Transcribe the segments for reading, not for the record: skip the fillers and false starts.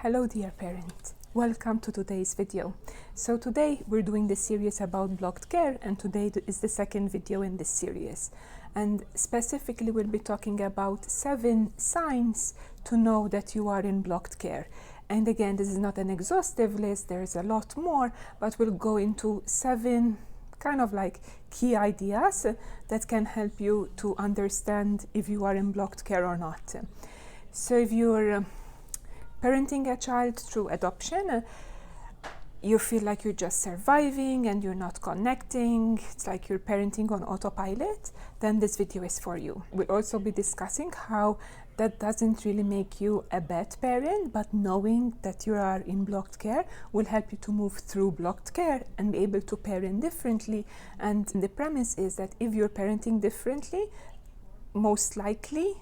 Hello dear parent, welcome to today's video. So today we're doing the series about blocked care, and today is the second video in this series. And specifically we'll be talking about 7 signs to know that you are in blocked care. And again, this is not an exhaustive list, there's a lot more, but we'll go into 7 kind of like key ideas that can help you to understand if you are in blocked care or not. So if you're parenting a child through adoption, you feel like you're just surviving and you're not connecting, it's like you're parenting on autopilot, then this video is for you. We'll also be discussing how that doesn't really make you a bad parent, but knowing that you are in blocked care will help you to move through blocked care and be able to parent differently. And the premise is that if you're parenting differently, most likely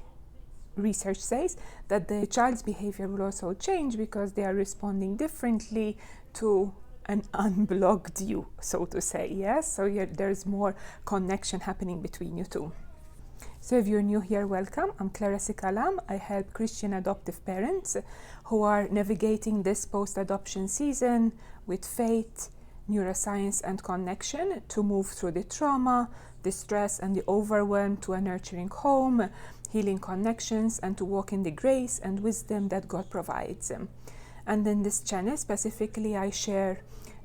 research says that the child's behavior will also change because they are responding differently to an unblocked you, so to say. Yes, so there's more connection happening between you two. So if you're new here, welcome. I'm myCaRE&CO. I help Christian adoptive parents who are navigating this post-adoption season with faith, neuroscience and connection to move through the trauma, the stress and the overwhelm to a nurturing home, healing connections, and to walk in the grace and wisdom that God provides. And in this channel specifically, I share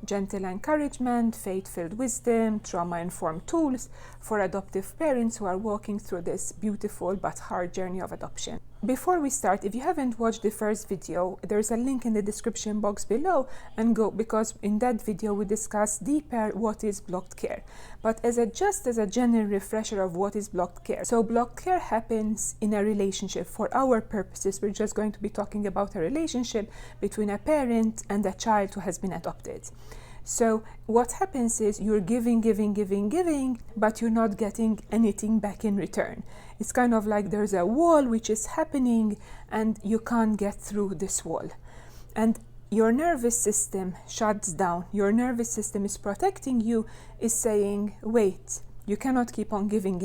gentle encouragement, faith-filled wisdom, trauma-informed tools for adoptive parents who are walking through this beautiful but hard journey of adoption. Before we start, if you haven't watched the first video, there's a link in the description box below, and go, because in that video we discuss deeper what is blocked care. But just as a general refresher of what is blocked care. So blocked care happens in a relationship. For our purposes, we're just going to be talking about a relationship between a parent and a child who has been adopted. So what happens is you're giving, but you're not getting anything back in return. It's kind of like there's a wall which is happening and you can't get through this wall. And your nervous system shuts down. Your nervous system is protecting you, is saying, wait, you cannot keep on giving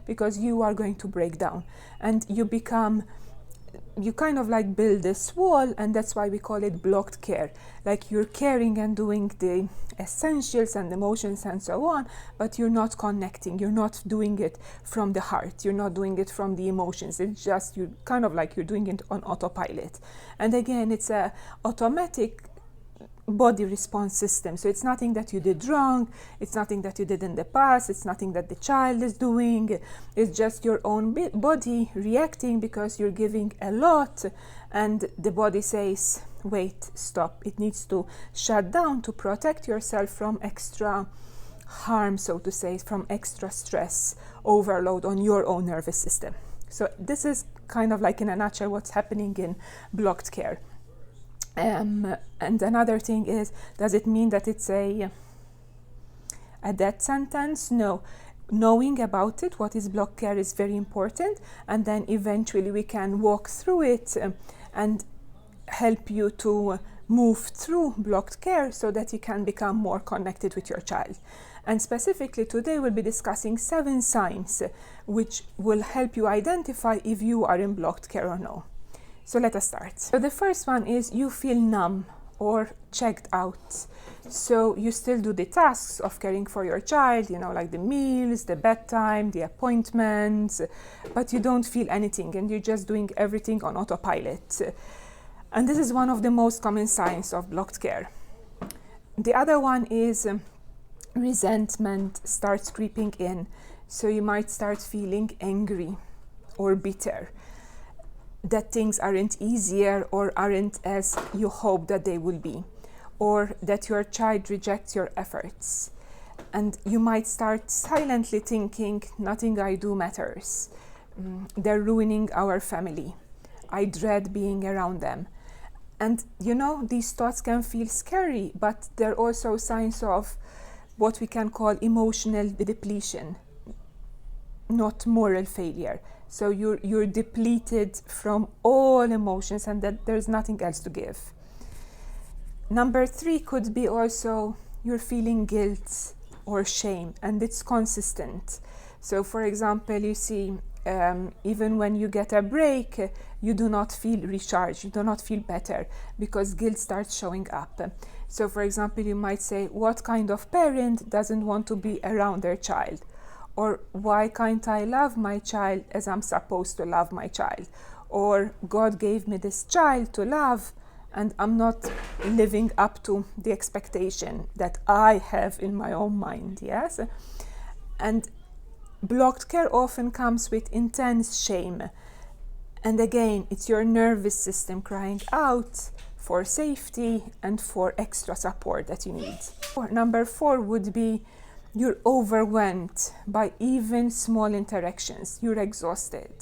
because you are going to break down. And you kind of like build this wall, and that's why we call it blocked care. Like you're caring and doing the essentials and emotions and so on, but you're not connecting. You're not doing it from the heart. You're not doing it from the emotions. It's just you kind of like you're doing it on autopilot. And again, it's a automatic body response system. So it's nothing that you did wrong, it's nothing that you did in the past, it's nothing that the child is doing, it's just your own body reacting because you're giving a lot, and the body says, wait, stop. It needs to shut down to protect yourself from extra harm, so to say, from extra stress overload on your own nervous system. So this is kind of like in a nutshell what's happening in blocked care. And another thing is, does it mean that it's a death sentence? No. Knowing about it, what is blocked care, is very important, and then eventually we can walk through it and help you to move through blocked care so that you can become more connected with your child. And specifically today we'll be discussing 7 signs which will help you identify if you are in blocked care or no. So let us start. So the first one is you feel numb or checked out. So you still do the tasks of caring for your child, like the meals, the bedtime, the appointments, but you don't feel anything and you're just doing everything on autopilot. And this is one of the most common signs of blocked care. The other one is resentment starts creeping in. So you might start feeling angry or bitter, that things aren't easier or aren't as you hope that they will be, or that your child rejects your efforts. And you might start silently thinking, nothing I do matters. They're ruining our family. I dread being around them. And these thoughts can feel scary, but they're also signs of what we can call emotional depletion, not moral failure. So you're depleted from all emotions and that there's nothing else to give. Number 3 could be also you're feeling guilt or shame, and it's consistent. So for example, you see, even when you get a break, you do not feel recharged, you do not feel better, because guilt starts showing up. So for example, you might say, what kind of parent doesn't want to be around their child? Or why can't I love my child as I'm supposed to love my child? Or God gave me this child to love, and I'm not living up to the expectation that I have in my own mind, yes? And blocked care often comes with intense shame. And again, it's your nervous system crying out for safety and for extra support that you need. Number 4 would be you're overwhelmed by even small interactions. You're exhausted.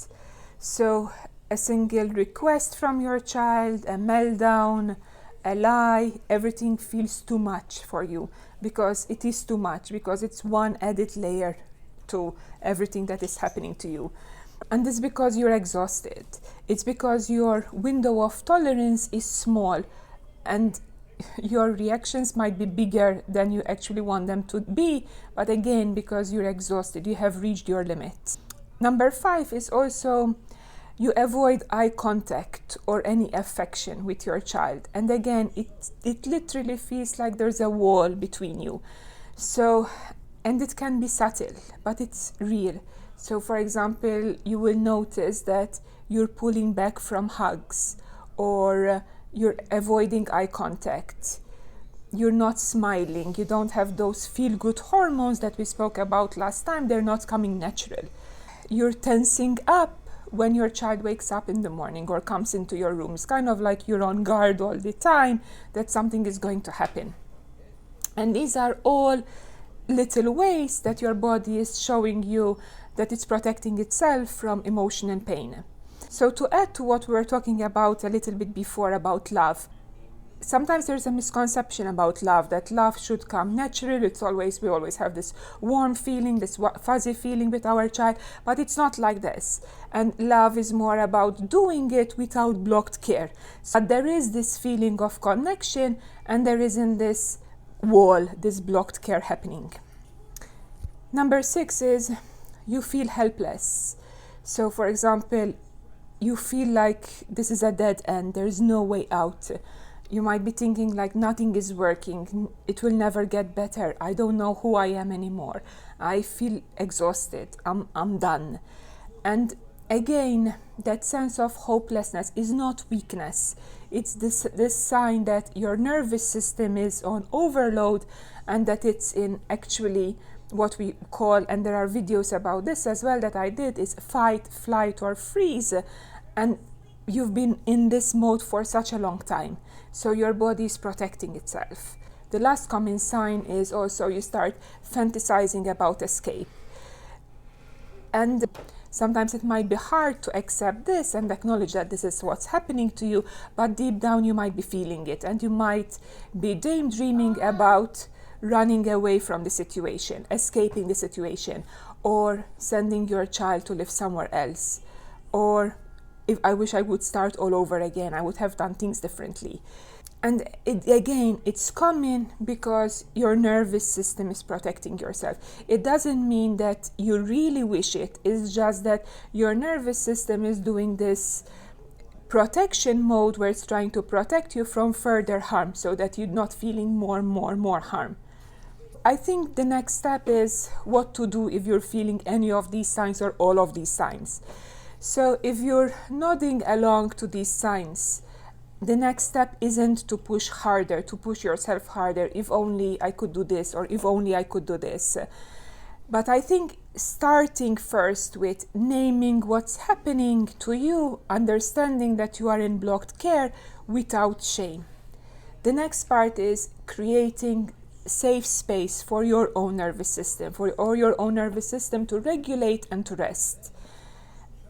So a single request from your child, a meltdown, a lie, everything feels too much for you, because it is too much, because it's one added layer to everything that is happening to you. And it's because you're exhausted. It's because your window of tolerance is small, and your reactions might be bigger than you actually want them to be, but again, because you're exhausted, you have reached your limit. Number 5 is also you avoid eye contact or any affection with your child. And again, it literally feels like there's a wall between you. So, and it can be subtle, but it's real. So for example, you will notice that you're pulling back from hugs, or you're avoiding eye contact. You're not smiling. You don't have those feel-good hormones that we spoke about last time. They're not coming natural. You're tensing up when your child wakes up in the morning or comes into your room. It's kind of like you're on guard all the time that something is going to happen. And these are all little ways that your body is showing you that it's protecting itself from emotion and pain. So to add to what we were talking about a little bit before about love, sometimes there's a misconception about love, that love should come natural. We always have this warm feeling, this fuzzy feeling with our child, but it's not like this. And love is more about doing it without blocked care. So there is this feeling of connection, and there isn't this wall, this blocked care happening. Number 6 is you feel helpless. So for example, you feel like this is a dead end, there's no way out. You might be thinking like nothing is working, it will never get better, I don't know who I am anymore, I feel exhausted, I'm done. And again, that sense of hopelessness is not weakness. It's this sign that your nervous system is on overload, and that it's in actually what we call, and there are videos about this as well that I did, is fight, flight, or freeze. And you've been in this mode for such a long time. So your body is protecting itself. The last common sign is also you start fantasizing about escape. And sometimes it might be hard to accept this and acknowledge that this is what's happening to you, but deep down you might be feeling it, and you might be daydreaming about running away from the situation, escaping the situation, or sending your child to live somewhere else. Or if I wish I would start all over again, I would have done things differently. And it's common because your nervous system is protecting yourself. It doesn't mean that you really wish it. It's just that your nervous system is doing this protection mode where it's trying to protect you from further harm, so that you're not feeling more harm. I think the next step is what to do if you're feeling any of these signs or all of these signs. So if you're nodding along to these signs, the next step isn't to push harder, to push yourself harder, if only I could do this, or if only I could do this. But I think starting first with naming what's happening to you, understanding that you are in blocked care without shame. The next part is creating safe space for your own nervous system, or your own nervous system to regulate and to rest.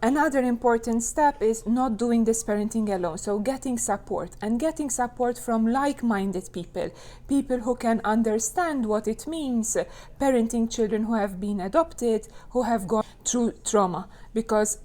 Another important step is not doing this parenting alone, so getting support, and getting support from like-minded people who can understand what it means parenting children who have been adopted, who have gone through trauma, because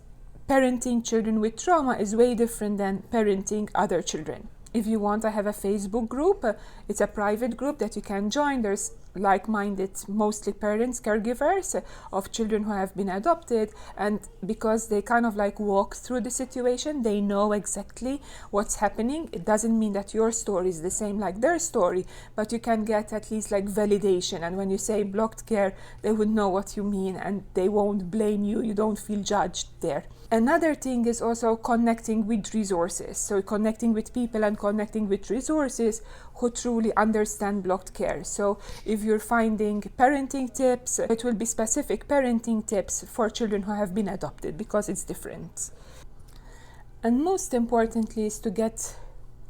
parenting children with trauma is way different than parenting other children. If you want, I have a Facebook group. It's a private group that you can join. There's like-minded, mostly parents, caregivers of children who have been adopted, and because they kind of like walk through the situation, they know exactly what's happening. It doesn't mean that your story is the same like their story, but you can get at least like validation, and when you say blocked care, they would know what you mean and they won't blame you. You don't feel judged there. Another thing is also connecting with resources. So connecting with people and connecting with resources who truly understand blocked care. So if you're finding parenting tips, it will be specific parenting tips for children who have been adopted, because it's different. And most importantly is to get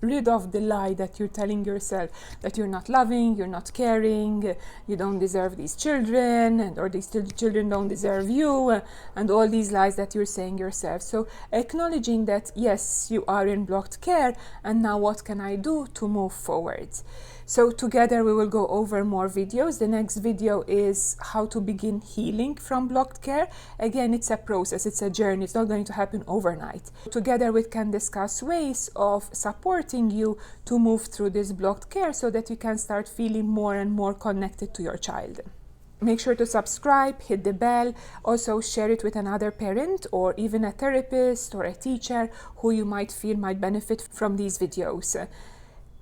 rid of the lie that you're telling yourself, that you're not loving, you're not caring, you don't deserve these children, or these children don't deserve you, and all these lies that you're saying yourself. So acknowledging that, yes, you are in blocked care, and now what can I do to move forward? So together we will go over more videos. The next video is how to begin healing from blocked care. Again, it's a process, it's a journey, it's not going to happen overnight. Together we can discuss ways of supporting you to move through this blocked care so that you can start feeling more and more connected to your child. Make sure to subscribe, hit the bell, also share it with another parent or even a therapist or a teacher who you might feel might benefit from these videos.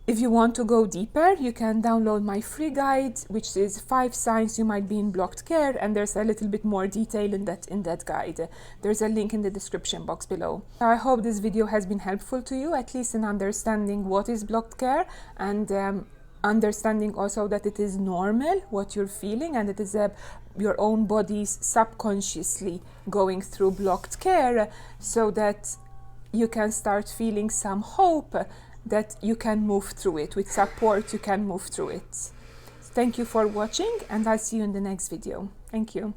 If you want to go deeper, you can download my free guide, which is 5 signs you might be in blocked care, and there's a little bit more detail in that guide. There's a link in the description box below. I hope this video has been helpful to you, at least in understanding what is blocked care, and understanding also that it is normal what you're feeling, and it is your own body's subconsciously going through blocked care, so that you can start feeling some hope that you can move through it. With support, you can move through it. Thank you for watching, and I'll see you in the next video. Thank you.